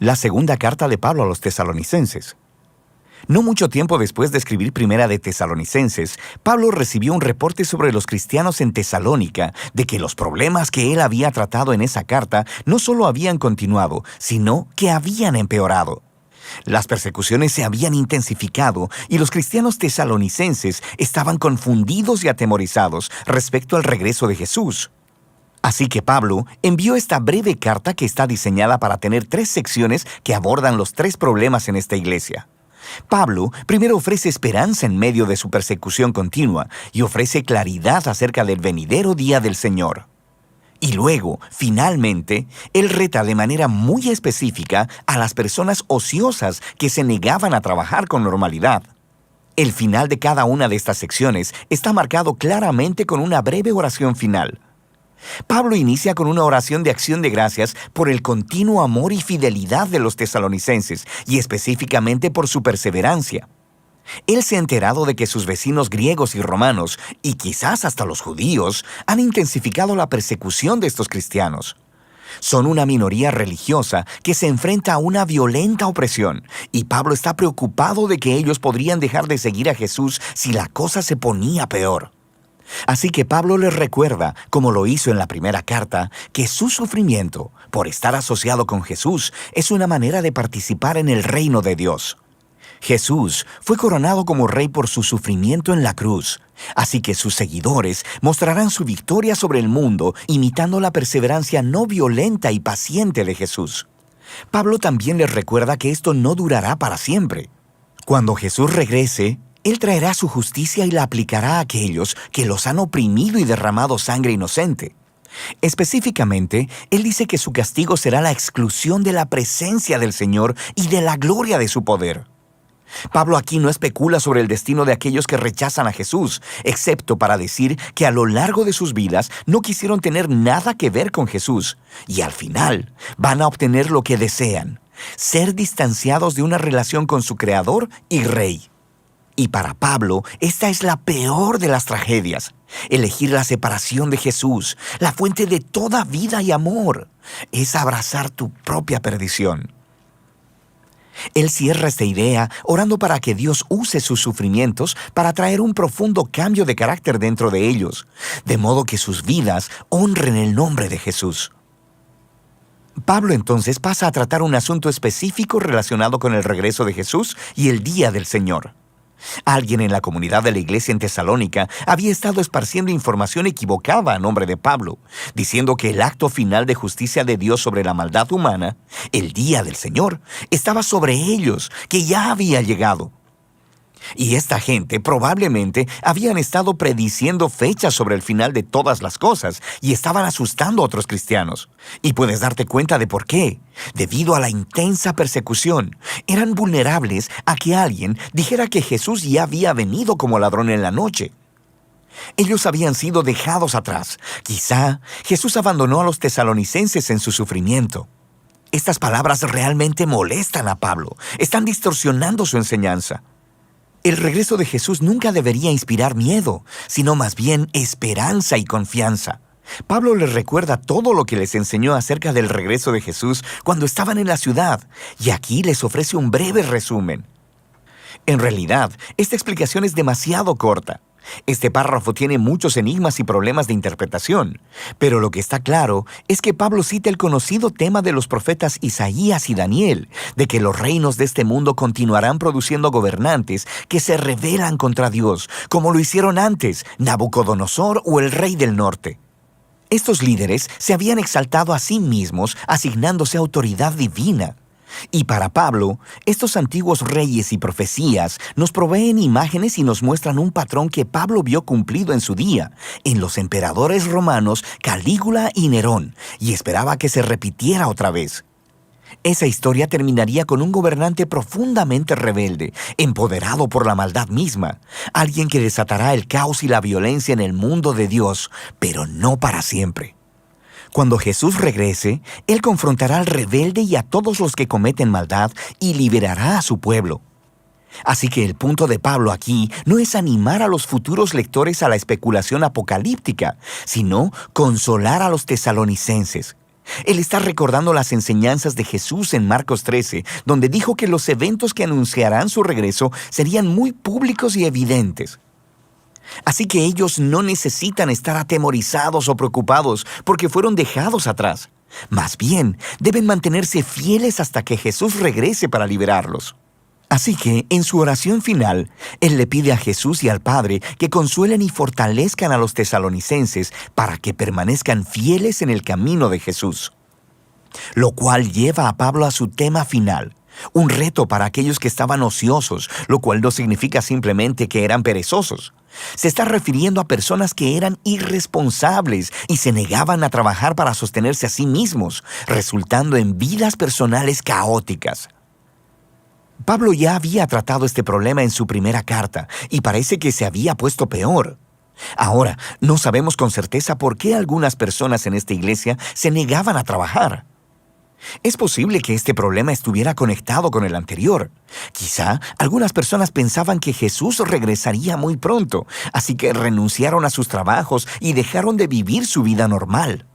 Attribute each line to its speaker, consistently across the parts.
Speaker 1: La segunda carta de Pablo a los tesalonicenses. No mucho tiempo después de escribir Primera de Tesalonicenses, Pablo recibió un reporte sobre los cristianos en Tesalónica de que los problemas que él había tratado en esa carta no solo habían continuado, sino que habían empeorado. Las persecuciones se habían intensificado y los cristianos tesalonicenses estaban confundidos y atemorizados respecto al regreso de Jesús. Así que Pablo envió esta breve carta que está diseñada para tener 3 secciones que abordan los 3 problemas en esta iglesia. Pablo primero ofrece esperanza en medio de su persecución continua y ofrece claridad acerca del venidero día del Señor. Y luego, finalmente, él reta de manera muy específica a las personas ociosas que se negaban a trabajar con normalidad. El final de cada una de estas secciones está marcado claramente con una breve oración final. Pablo inicia con una oración de acción de gracias por el continuo amor y fidelidad de los tesalonicenses y específicamente por su perseverancia. Él se ha enterado de que sus vecinos griegos y romanos, y quizás hasta los judíos, han intensificado la persecución de estos cristianos. Son una minoría religiosa que se enfrenta a una violenta opresión, y Pablo está preocupado de que ellos podrían dejar de seguir a Jesús si la cosa se ponía peor. Así que Pablo les recuerda, como lo hizo en la primera carta, que su sufrimiento, por estar asociado con Jesús, es una manera de participar en el reino de Dios. Jesús fue coronado como rey por su sufrimiento en la cruz, así que sus seguidores mostrarán su victoria sobre el mundo imitando la perseverancia no violenta y paciente de Jesús. Pablo también les recuerda que esto no durará para siempre. Cuando Jesús regrese, Él traerá su justicia y la aplicará a aquellos que los han oprimido y derramado sangre inocente. Específicamente, Él dice que su castigo será la exclusión de la presencia del Señor y de la gloria de su poder. Pablo aquí no especula sobre el destino de aquellos que rechazan a Jesús, excepto para decir que a lo largo de sus vidas no quisieron tener nada que ver con Jesús, y al final van a obtener lo que desean, ser distanciados de una relación con su Creador y Rey. Y para Pablo, esta es la peor de las tragedias. Elegir la separación de Jesús, la fuente de toda vida y amor, es abrazar tu propia perdición. Él cierra esta idea orando para que Dios use sus sufrimientos para traer un profundo cambio de carácter dentro de ellos, de modo que sus vidas honren el nombre de Jesús. Pablo entonces pasa a tratar un asunto específico relacionado con el regreso de Jesús y el día del Señor. Alguien en la comunidad de la iglesia en Tesalónica había estado esparciendo información equivocada a nombre de Pablo, diciendo que el acto final de justicia de Dios sobre la maldad humana, el día del Señor, estaba sobre ellos, que ya había llegado. Y esta gente probablemente habían estado prediciendo fechas sobre el final de todas las cosas y estaban asustando a otros cristianos. Y puedes darte cuenta de por qué. Debido a la intensa persecución, eran vulnerables a que alguien dijera que Jesús ya había venido como ladrón en la noche. Ellos habían sido dejados atrás. Quizá Jesús abandonó a los tesalonicenses en su sufrimiento. Estas palabras realmente molestan a Pablo. Están distorsionando su enseñanza. El regreso de Jesús nunca debería inspirar miedo, sino más bien esperanza y confianza. Pablo les recuerda todo lo que les enseñó acerca del regreso de Jesús cuando estaban en la ciudad, y aquí les ofrece un breve resumen. En realidad, esta explicación es demasiado corta. Este párrafo tiene muchos enigmas y problemas de interpretación, pero lo que está claro es que Pablo cita el conocido tema de los profetas Isaías y Daniel, de que los reinos de este mundo continuarán produciendo gobernantes que se rebelan contra Dios, como lo hicieron antes Nabucodonosor o el rey del norte. Estos líderes se habían exaltado a sí mismos, asignándose autoridad divina. Y para Pablo, estos antiguos reyes y profecías nos proveen imágenes y nos muestran un patrón que Pablo vio cumplido en su día, en los emperadores romanos Calígula y Nerón, y esperaba que se repitiera otra vez. Esa historia terminaría con un gobernante profundamente rebelde, empoderado por la maldad misma, alguien que desatará el caos y la violencia en el mundo de Dios, pero no para siempre. Cuando Jesús regrese, Él confrontará al rebelde y a todos los que cometen maldad y liberará a su pueblo. Así que el punto de Pablo aquí no es animar a los futuros lectores a la especulación apocalíptica, sino consolar a los tesalonicenses. Él está recordando las enseñanzas de Jesús en Marcos 13, donde dijo que los eventos que anunciarán su regreso serían muy públicos y evidentes. Así que ellos no necesitan estar atemorizados o preocupados porque fueron dejados atrás. Más bien, deben mantenerse fieles hasta que Jesús regrese para liberarlos. Así que, en su oración final, Él le pide a Jesús y al Padre que consuelen y fortalezcan a los tesalonicenses para que permanezcan fieles en el camino de Jesús. Lo cual lleva a Pablo a su tema final, un reto para aquellos que estaban ociosos, lo cual no significa simplemente que eran perezosos. Se está refiriendo a personas que eran irresponsables y se negaban a trabajar para sostenerse a sí mismos, resultando en vidas personales caóticas. Pablo ya había tratado este problema en su primera carta y parece que se había puesto peor. Ahora, no sabemos con certeza por qué algunas personas en esta iglesia se negaban a trabajar. Es posible que este problema estuviera conectado con el anterior. Quizá algunas personas pensaban que Jesús regresaría muy pronto, así que renunciaron a sus trabajos y dejaron de vivir su vida normal.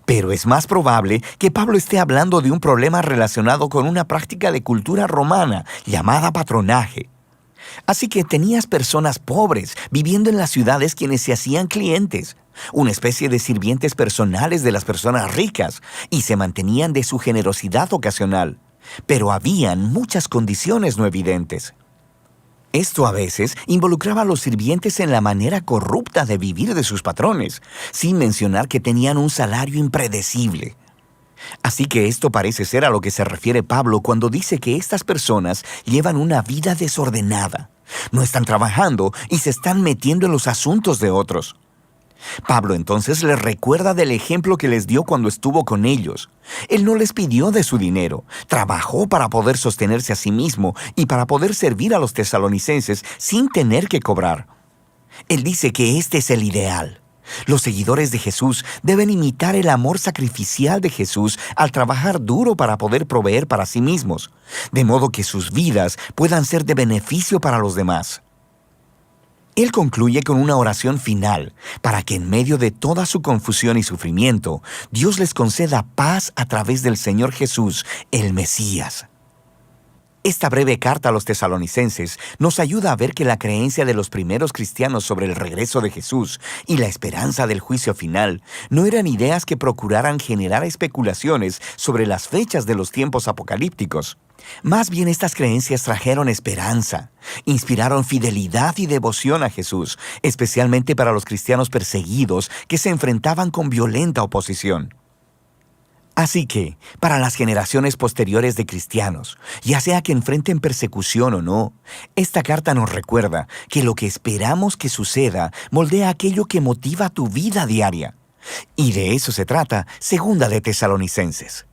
Speaker 1: Pero es más probable que Pablo esté hablando de un problema relacionado con una práctica de cultura romana llamada patronaje. Así que tenías personas pobres viviendo en las ciudades quienes se hacían clientes, una especie de sirvientes personales de las personas ricas, y se mantenían de su generosidad ocasional. Pero habían muchas condiciones no evidentes. Esto a veces involucraba a los sirvientes en la manera corrupta de vivir de sus patrones, sin mencionar que tenían un salario impredecible. Así que esto parece ser a lo que se refiere Pablo cuando dice que estas personas llevan una vida desordenada. No están trabajando y se están metiendo en los asuntos de otros. Pablo entonces les recuerda del ejemplo que les dio cuando estuvo con ellos. Él no les pidió de su dinero, trabajó para poder sostenerse a sí mismo y para poder servir a los tesalonicenses sin tener que cobrar. Él dice que este es el ideal. Los seguidores de Jesús deben imitar el amor sacrificial de Jesús al trabajar duro para poder proveer para sí mismos, de modo que sus vidas puedan ser de beneficio para los demás. Él concluye con una oración final para que en medio de toda su confusión y sufrimiento, Dios les conceda paz a través del Señor Jesús, el Mesías. Esta breve carta a los tesalonicenses nos ayuda a ver que la creencia de los primeros cristianos sobre el regreso de Jesús y la esperanza del juicio final no eran ideas que procuraran generar especulaciones sobre las fechas de los tiempos apocalípticos. Más bien estas creencias trajeron esperanza, inspiraron fidelidad y devoción a Jesús, especialmente para los cristianos perseguidos que se enfrentaban con violenta oposición. Así que, para las generaciones posteriores de cristianos, ya sea que enfrenten persecución o no, esta carta nos recuerda que lo que esperamos que suceda moldea aquello que motiva tu vida diaria. Y de eso se trata Segunda de Tesalonicenses.